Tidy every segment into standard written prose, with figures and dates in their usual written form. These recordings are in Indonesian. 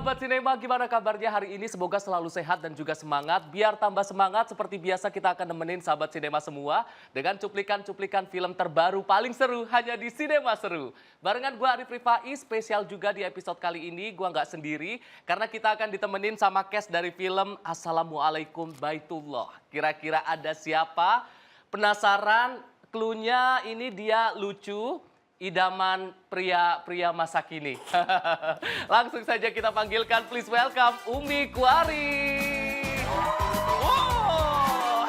Sahabat Sinema, gimana kabarnya hari ini? Semoga selalu sehat dan juga semangat. Biar tambah semangat, seperti biasa kita akan nemenin sahabat Sinema semua dengan cuplikan-cuplikan film terbaru paling seru hanya di Sinema Seru. Barengan gue Arif Rifai, spesial juga di episode kali ini. Gue nggak sendiri karena kita akan ditemenin sama cast dari film Assalamualaikum Baitullah. Kira-kira ada siapa? Penasaran? Cluenya ini dia lucu. Idaman pria masa kini. Langsung saja kita panggilkan, please welcome Umi Kuari. Wow.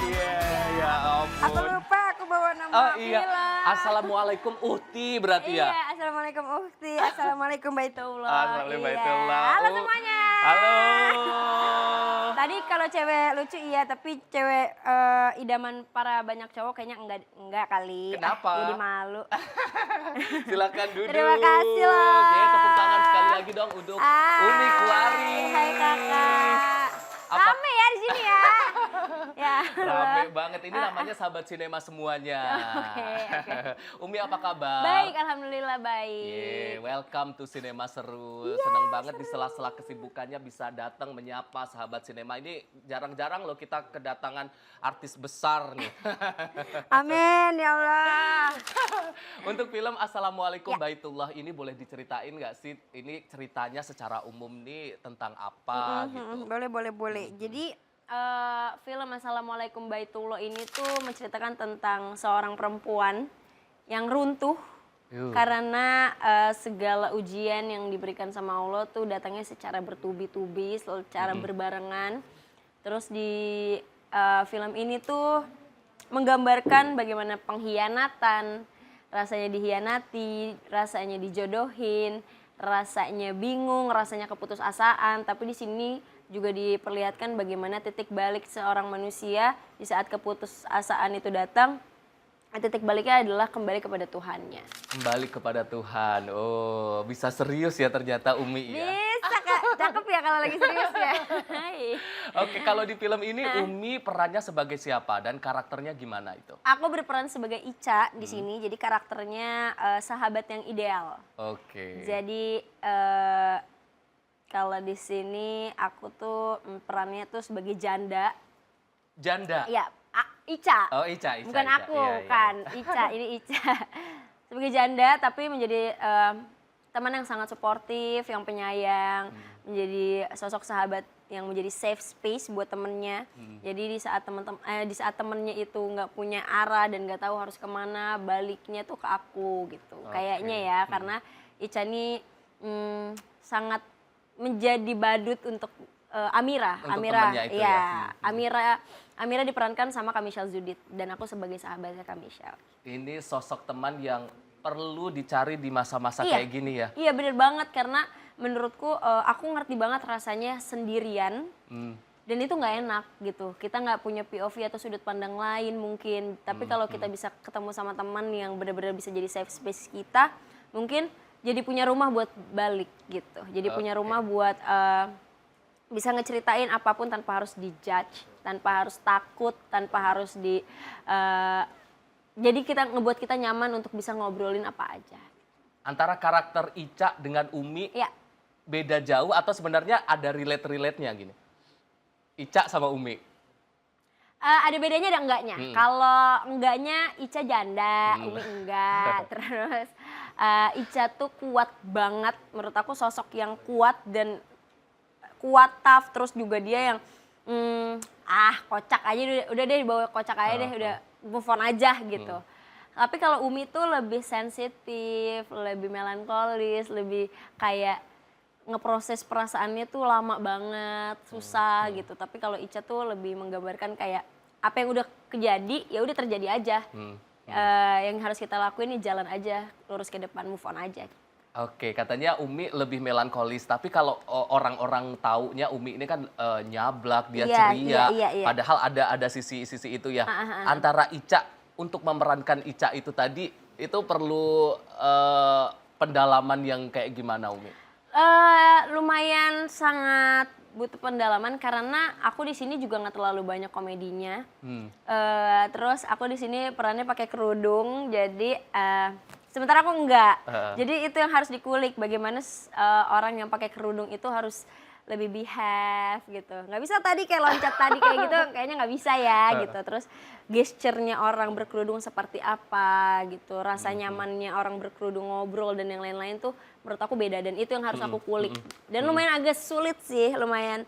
Iya, ya ampun. Aku lupa, aku bawa nama Iya. Assalamualaikum Uhti berarti ya? Iya, Assalamualaikum Uhti, Assalamualaikum Baitullah. Assalamualaikum Baitullah. Halo semuanya. Halo. Tadi kalau cewek lucu iya, tapi cewek idaman para banyak cowok kayaknya enggak kali. Kenapa? Jadi malu. Silakan duduk. Terima kasih loh. Oke, tepuk tangan sekali lagi dong untuk Umi Kuari. Hai kakak. Rame ya di sini ya. Ya. Rame banget, ini namanya sahabat sinema semuanya. Oke. Umi apa kabar? Baik, alhamdulillah baik. Yeah, welcome to Sinema Seru. Senang banget di sela-sela kesibukannya bisa datang menyapa sahabat sinema. Ini jarang-jarang loh kita kedatangan artis besar nih. Amin ya Allah. Untuk film Assalamualaikum Baitullah ini boleh diceritain nggak sih? Ini ceritanya secara umum nih tentang apa gitu? Boleh. Jadi film Assalamualaikum Baitullah ini tuh menceritakan tentang seorang perempuan yang runtuh karena segala ujian yang diberikan sama Allah tuh datangnya secara bertubi-tubi, secara berbarengan. Terus di film ini tuh menggambarkan bagaimana pengkhianatan, rasanya dihianati, rasanya dijodohin, rasanya bingung, rasanya keputusasaan. Tapi di sini juga diperlihatkan bagaimana titik balik seorang manusia di saat keputusasaan itu datang. Titik baliknya adalah kembali kepada Tuhannya. Kembali kepada Tuhan. Oh, bisa serius ya ternyata Umi ya. Bisa Kak, cakep ya kalau lagi serius ya. Oke, kalau di film ini Umi perannya sebagai siapa dan karakternya gimana itu? Aku berperan sebagai Ica di sini, jadi karakternya sahabat yang ideal. Oke. Jadi kalau di sini aku tuh perannya tuh sebagai janda. Janda? Iya, Ica. Oh, Ica. Bukan Ica. aku, Iya. kan. Ica, ini Ica. Sebagai janda tapi menjadi teman yang sangat suportif, yang penyayang, menjadi sosok sahabat yang menjadi safe space buat temennya. Jadi di saat temennya itu nggak punya arah dan nggak tahu harus kemana, baliknya tuh ke aku gitu. Kayaknya ya, karena Ica ini sangat menjadi badut untuk Amira. Untuk Amira, temennya itu ya. Amira diperankan sama Kamishal Zudit dan aku sebagai sahabatnya Kamishal. Ini sosok teman yang perlu dicari di masa-masa kayak gini ya. Iya bener banget, karena menurutku aku ngerti banget rasanya sendirian. Dan itu nggak enak gitu. Kita nggak punya POV atau sudut pandang lain mungkin. Tapi kalau kita bisa ketemu sama teman yang benar-benar bisa jadi safe space kita, mungkin jadi punya rumah buat balik gitu. Jadi punya rumah buat bisa ngeceritain apapun tanpa harus dijudge, tanpa harus takut, tanpa harus jadi ngebuat kita nyaman untuk bisa ngobrolin apa aja. Antara karakter Ica dengan Umi beda jauh atau sebenarnya ada relate-nya gini? Ica sama Umi. Ada bedanya ada enggaknya. Kalau enggaknya Ica janda, Umi enggak. Terus Ica tuh kuat banget, menurut aku sosok yang kuat dan kuat, tough. Terus juga dia yang kocak aja, udah deh dibawa kocak aja deh, udah move on aja gitu. Tapi kalau Umi tuh lebih sensitif, lebih melankolis, lebih kayak ngeproses perasaannya tuh lama banget, susah gitu. Tapi kalau Ica tuh lebih menggambarkan kayak apa yang udah kejadi, ya udah terjadi aja. Yang harus kita lakuin nih jalan aja, lurus ke depan, move on aja. Oke, katanya Umi lebih melankolis. Tapi kalau orang-orang taunya Umi ini kan nyablak, dia ceria. Iya. Padahal ada sisi itu ya. Antara Ica, untuk memerankan Ica itu tadi, itu perlu pendalaman yang kayak gimana Umi? Lumayan sangat butuh pendalaman karena aku di sini juga nggak terlalu banyak komedinya. Terus aku di sini perannya pakai kerudung, jadi Sementara aku enggak. Jadi itu yang harus dikulik, bagaimana orang yang pakai kerudung itu harus lebih behave gitu. Nggak bisa tadi kayak loncat tadi kayak gitu, kayaknya nggak bisa ya gitu. Terus gesturnya orang berkerudung seperti apa gitu, rasa nyamannya orang berkerudung ngobrol dan yang lain-lain tuh menurut aku beda dan itu yang harus aku kulik. Dan lumayan agak sulit sih, lumayan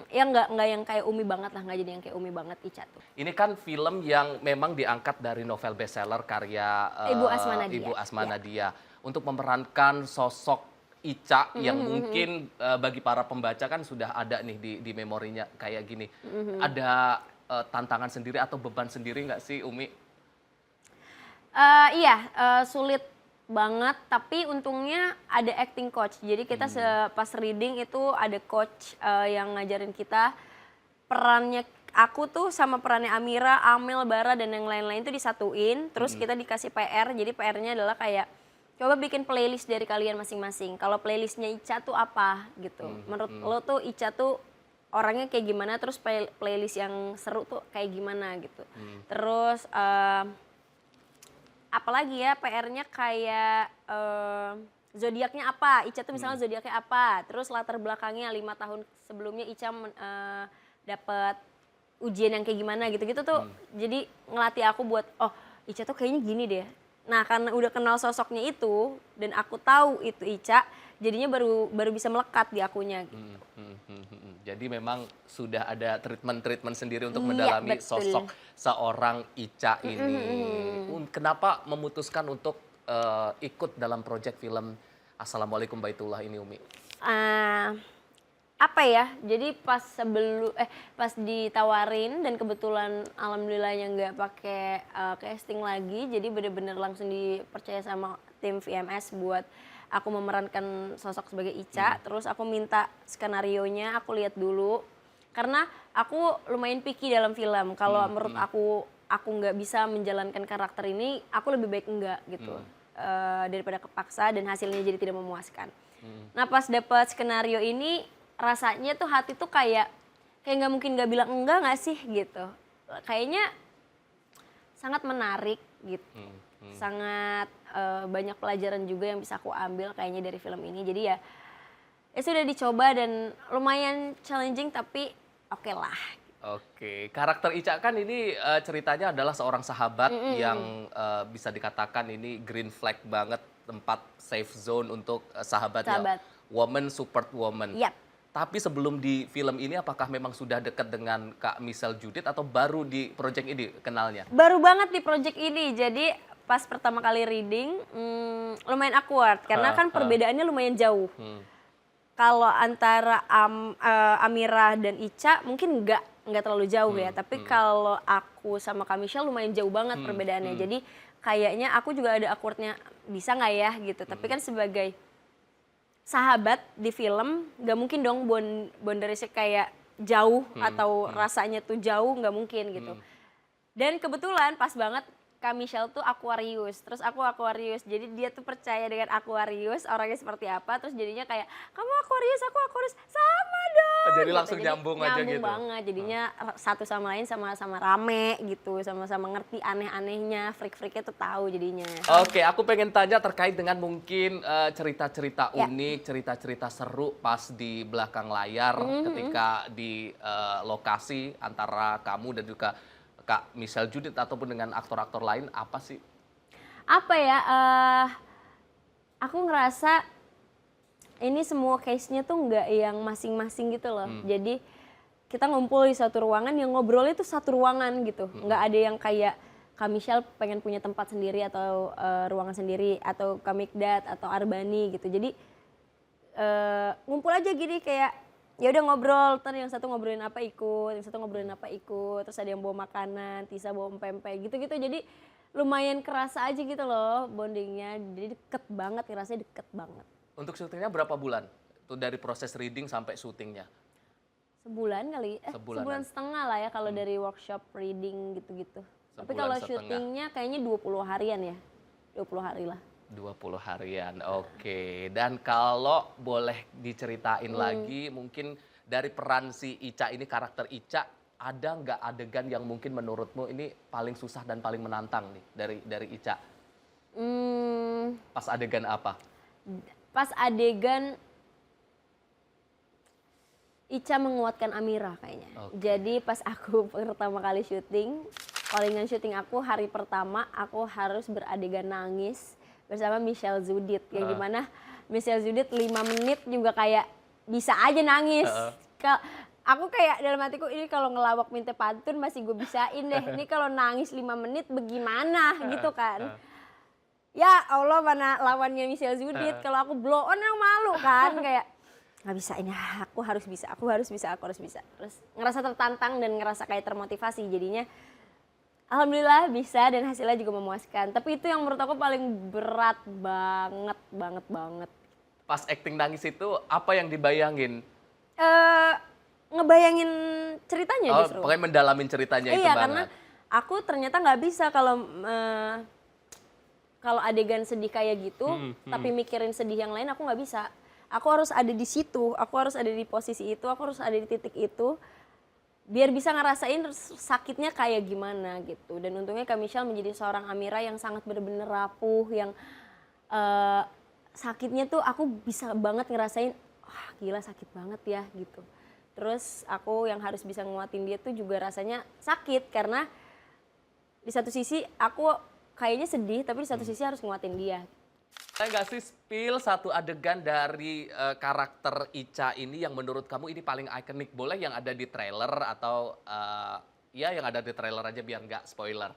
ya nggak yang kayak Umi banget lah, nggak jadi yang kayak Umi banget Ica tuh. Ini kan film yang memang diangkat dari novel bestseller karya Ibu Asma Nadia. Ibu Asma Nadia. Untuk memerankan sosok Ica yang mungkin bagi para pembaca kan sudah ada nih di memorinya kayak gini. Ada tantangan sendiri atau beban sendiri nggak sih Umi? Iya, sulit banget, tapi untungnya ada acting coach. Jadi kita pas reading itu ada coach yang ngajarin kita perannya aku tuh sama perannya Amira, Amel, Bara dan yang lain-lain tuh disatuin. Terus kita dikasih PR. Jadi PR-nya adalah kayak coba bikin playlist dari kalian masing-masing. Kalau playlistnya Ica tuh apa gitu. Menurut lo tuh Ica tuh orangnya kayak gimana, terus playlist yang seru tuh kayak gimana gitu. Terus apalagi ya PR-nya kayak zodiaknya apa, Ica tuh misalnya zodiaknya apa, terus latar belakangnya 5 tahun sebelumnya Ica dapat ujian yang kayak gimana gitu-gitu tuh. Jadi ngelatih aku buat oh Ica tuh kayaknya gini deh. Nah karena udah kenal sosoknya itu dan aku tahu itu Ica, jadinya baru bisa melekat di akunya gitu. Jadi memang sudah ada treatment sendiri untuk mendalami sosok seorang Ica ini. Kenapa memutuskan untuk ikut dalam proyek film Assalamualaikum Baitullah ini, Umi? Apa ya? Jadi pas ditawarin dan kebetulan alhamdulillahnya nggak pakai casting lagi, jadi bener-bener langsung dipercaya sama tim VMS buat aku memerankan sosok sebagai Ica. Terus aku minta skenarionya, aku lihat dulu. Karena aku lumayan picky dalam film. Kalau menurut aku nggak bisa menjalankan karakter ini, aku lebih baik enggak gitu. Daripada kepaksa dan hasilnya jadi tidak memuaskan. Nah pas dapat skenario ini, rasanya tuh hati tuh kayak nggak mungkin nggak bilang enggak nggak sih gitu. Kayaknya sangat menarik gitu. Sangat banyak pelajaran juga yang bisa aku ambil kayaknya dari film ini. Jadi ya sudah dicoba dan lumayan challenging tapi oke lah. Oke, karakter Ica kan ini ceritanya adalah seorang sahabat yang bisa dikatakan ini green flag banget, tempat safe zone untuk sahabatnya. Woman support woman. Yep. Tapi sebelum di film ini apakah memang sudah dekat dengan Kak Michelle Judith atau baru di proyek ini kenalnya? Baru banget di proyek ini. Jadi pas pertama kali reading lumayan awkward karena kan perbedaannya lumayan jauh. Kalau antara Amira dan Ica mungkin nggak terlalu jauh ya, tapi kalau aku sama Kak Michelle lumayan jauh banget perbedaannya. Jadi kayaknya aku juga ada awkwardnya, bisa nggak ya gitu. Tapi kan sebagai sahabat di film nggak mungkin dong boundariesnya kayak jauh atau rasanya tuh jauh, nggak mungkin gitu. Dan kebetulan pas banget Kak Michelle tuh Aquarius, terus aku Aquarius, jadi dia tuh percaya dengan Aquarius orangnya seperti apa, terus jadinya kayak kamu Aquarius, aku Aquarius, sama dong. Jadi gitu. langsung nyambung aja gitu. Nyambung banget, jadinya satu sama lain sama-sama rame gitu, sama-sama ngerti aneh-anehnya, freak-freaknya tuh tahu jadinya. Oke, aku pengen tanya terkait dengan mungkin cerita-cerita unik, cerita-cerita seru pas di belakang layar ketika di lokasi antara kamu dan juga Kak Michelle Judith ataupun dengan aktor-aktor lain, apa sih? Apa ya, aku ngerasa ini semua case-nya tuh nggak yang masing-masing gitu loh. Jadi kita ngumpul di satu ruangan, yang ngobrolnya tuh satu ruangan gitu. Nggak ada yang kayak Kak Michelle pengen punya tempat sendiri atau ruangan sendiri, atau Kak Mikdad atau Arbani gitu. Jadi ngumpul aja gini kayak ya udah ngobrol, ntar yang satu ngobrolin apa ikut, yang satu ngobrolin apa ikut, terus ada yang bawa makanan, Tisa bawa pempek gitu-gitu. Jadi lumayan kerasa aja gitu loh bondingnya, jadi deket banget, rasanya deket banget. Untuk syutingnya berapa bulan? Itu dari proses reading sampai syutingnya? Sebulan kali, sebulan setengah lah ya kalau dari workshop reading gitu-gitu. Tapi kalau syutingnya kayaknya 20 harian ya, 20 hari lah. 20 harian, oke. Dan kalau boleh diceritain lagi, mungkin dari peran si Ica ini, karakter Ica, ada nggak adegan yang mungkin menurutmu ini paling susah dan paling menantang nih dari Ica? Pas adegan apa? Pas adegan Ica menguatkan Amira kayaknya. Jadi pas aku pertama kali syuting, callingan syuting aku hari pertama aku harus beradegan nangis bersama Michelle Zudit. Yang dimana Michelle Zudit 5 menit juga kayak bisa aja nangis. Aku kayak dalam hatiku ini kalau ngelawak minta pantun masih gue bisain deh. Ini kalau nangis 5 menit bagaimana gitu kan. Ya Allah mana lawannya Michelle Zudit. Kalau aku blow on yang malu kan kayak nggak bisa ini aku harus bisa. Terus ngerasa tertantang dan ngerasa kayak termotivasi jadinya alhamdulillah bisa dan hasilnya juga memuaskan. Tapi itu yang menurut aku paling berat banget. Pas acting nangis itu apa yang dibayangin? Ngebayangin ceritanya justru. Pokoknya mendalamin ceritanya itu iya, banget. karena aku ternyata nggak bisa kalau adegan sedih kayak gitu tapi mikirin sedih yang lain aku nggak bisa. Aku harus ada di situ, aku harus ada di posisi itu, aku harus ada di titik itu biar bisa ngerasain sakitnya kayak gimana gitu. Dan untungnya Kak Michelle menjadi seorang Amira yang sangat bener-bener rapuh, yang sakitnya tuh aku bisa banget ngerasain, wah gila sakit banget ya gitu. Terus aku yang harus bisa nguatin dia tuh juga rasanya sakit karena di satu sisi aku kayaknya sedih tapi di satu sisi harus nguatin dia. Saya nggak sih spill satu adegan dari karakter Ica ini yang menurut kamu ini paling ikonik, boleh yang ada di trailer atau ya yang ada di trailer aja biar nggak spoiler.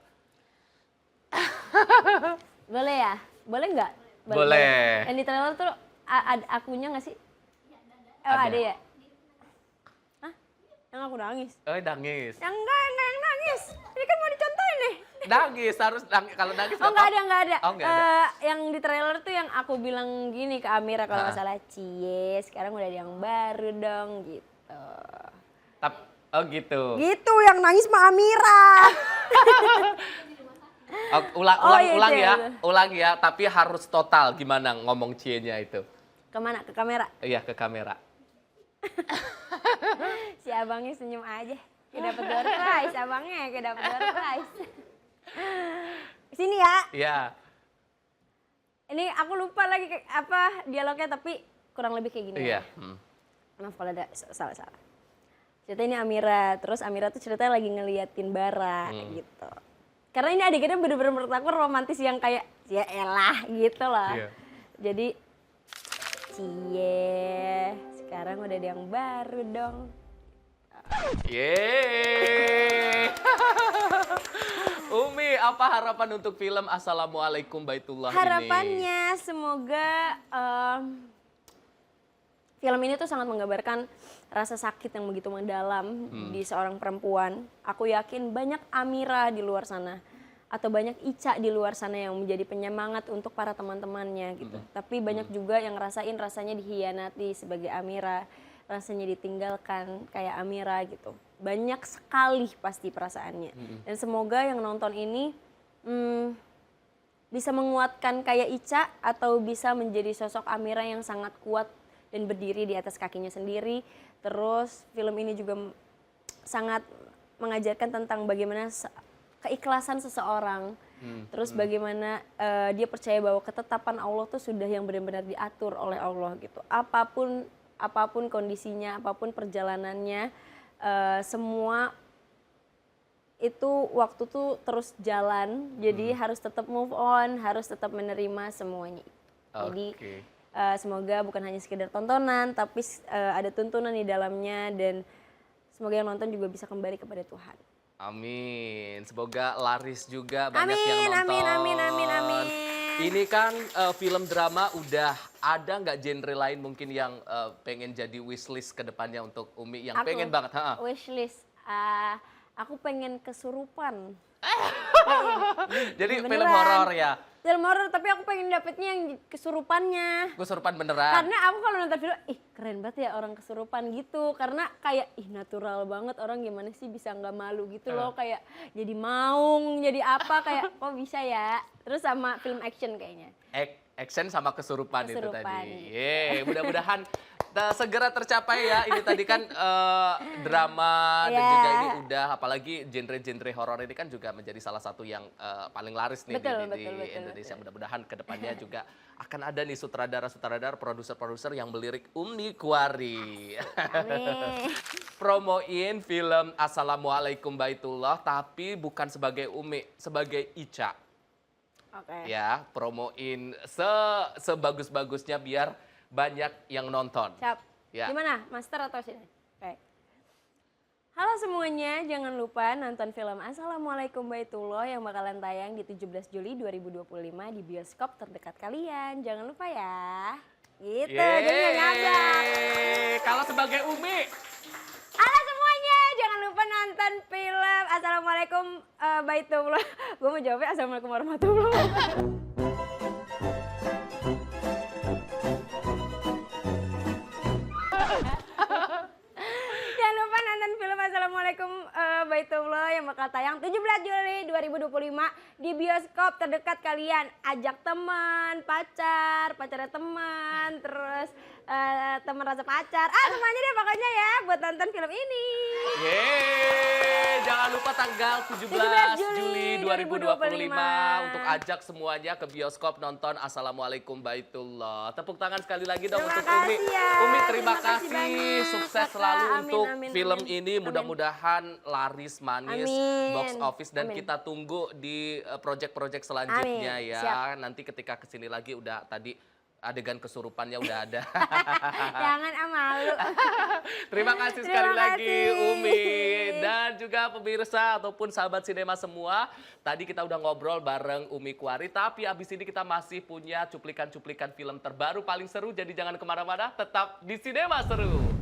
Boleh ya? Boleh nggak? Boleh. Yang di trailer tuh ada akunya nggak sih? Ada ya? Hah? Yang aku nangis? Nangis. Yang enggak yang nangis. Ini kan mau dicontohin nih. Nangis, harus nangis. Kalau nangis Oh nggak ada. Oh, nggak ada. Yang di trailer tuh yang aku bilang gini ke Amira kalau nggak salah, cie sekarang udah ada yang baru dong gitu. Oh gitu. Gitu yang nangis mah Amira. Ulang ya, tapi harus total gimana ngomong cie-nya itu. Kemana? Ke kamera? Iya, ke kamera. Si abangnya senyum aja. Kayak dapet door prize, abangnya kayak dapet door prize. Sini ya. Iya. Ini aku lupa lagi apa dialognya tapi kurang lebih kayak gini. Iya. Maaf kalau ada salah-salah. Cerita ini Amira, terus Amira tuh ceritanya lagi ngeliatin Bara gitu. Karena ini adegannya bener-bener menurut aku romantis yang kayak ya elah gitu loh. Iya. Jadi cie sekarang udah ada yang baru dong. Yeay. Umi, apa harapan untuk film Assalamualaikum Baitullah ini? Harapannya semoga film ini tuh sangat menggambarkan rasa sakit yang begitu mendalam di seorang perempuan. Aku yakin banyak Amira di luar sana atau banyak Ica di luar sana yang menjadi penyemangat untuk para teman-temannya gitu. Tapi banyak juga yang ngerasain rasanya dihianati sebagai Amira, rasanya ditinggalkan kayak Amira gitu. Banyak sekali pasti perasaannya. Dan semoga yang nonton ini bisa menguatkan kayak Ica atau bisa menjadi sosok Amira yang sangat kuat dan berdiri di atas kakinya sendiri. Terus film ini juga sangat mengajarkan tentang bagaimana keikhlasan seseorang. Terus bagaimana dia percaya bahwa ketetapan Allah tuh sudah yang benar-benar diatur oleh Allah gitu. Apapun kondisinya, apapun perjalanannya, semua itu waktu tuh terus jalan. Jadi harus tetap move on, harus tetap menerima semuanya. Jadi semoga bukan hanya sekedar tontonan, tapi ada tuntunan di dalamnya dan semoga yang nonton juga bisa kembali kepada Tuhan. Amin. Semoga laris juga banyak yang nonton. Amin. Ini kan film drama udah ada nggak genre lain mungkin yang pengen jadi wishlist ke depannya untuk Umi yang pengen banget? Wishlist, aku pengen kesurupan. Jadi Beneran. film horor ya? Film horor, tapi aku pengen dapetnya yang kesurupannya. Kesurupan beneran? Karena aku kalau nonton film, keren banget ya orang kesurupan gitu. Karena kayak, natural banget orang gimana sih bisa nggak malu gitu loh. Kayak jadi maung, jadi apa, kayak kok bisa ya. Terus sama film action kayaknya. Action sama kesurupan itu tadi. Kesurupan. Mudah-mudahan segera tercapai ya. Ini tadi kan drama dan Ya. juga ini udah apalagi genre-genre horor ini kan juga menjadi salah satu yang paling laris nih Betul, di betul, Indonesia. Mudah-mudahan kedepannya juga akan ada nih sutradara-sutradara, produser-produser yang melirik Umi Kuari. Amin. Promoin film Assalamualaikum Baitullah tapi bukan sebagai Umi, sebagai Ica. Oke. Ya, promoin sebagus-bagusnya biar banyak yang nonton. Siap. Ya. Gimana, Master atau sini? Oke. Halo semuanya, jangan lupa nonton film Assalamualaikum Baitullah yang bakalan tayang di 17 Juli 2025 di bioskop terdekat kalian. Jangan lupa ya. Gitu, jadi nyablak. Kalau sebagai Umi, Halo semuanya, jangan lupa nonton film Assalamualaikum Baitullah. Gue mau jawabnya Assalamualaikum warahmatullahi wabarakatuh. Jangan lupa nonton film Assalamualaikum Baitullah yang bakal tayang 17 Juli 2025 di bioskop terdekat kalian. Ajak teman, pacarnya teman, terus teman rasa pacar. Semuanya deh pokoknya ya buat nonton film ini. yeay, jangan lupa tanggal 17 Juli 2025 untuk ajak semuanya ke bioskop nonton Assalamualaikum Baitullah. Tepuk tangan sekali lagi dong Terima untuk Umi. kasih ya. Umi terima Terima kasih kasih, banyak, sukses Kakak. selalu Amin, untuk amin, film amin. ini. Mudah-mudahan laris manis, Amin. box office dan Amin. kita tunggu di project-project selanjutnya Amin. ya. Siap. Nanti ketika kesini lagi udah tadi adegan kesurupannya udah ada. Jangan malu. Terima kasih Terima sekali lagi kasih. Umi dan juga pemirsa ataupun sahabat sinema semua. Tadi kita udah ngobrol bareng Umi Kuari, tapi abis ini kita masih punya cuplikan-cuplikan film terbaru paling seru. Jadi jangan kemana-mana, tetap di Sinema Seru.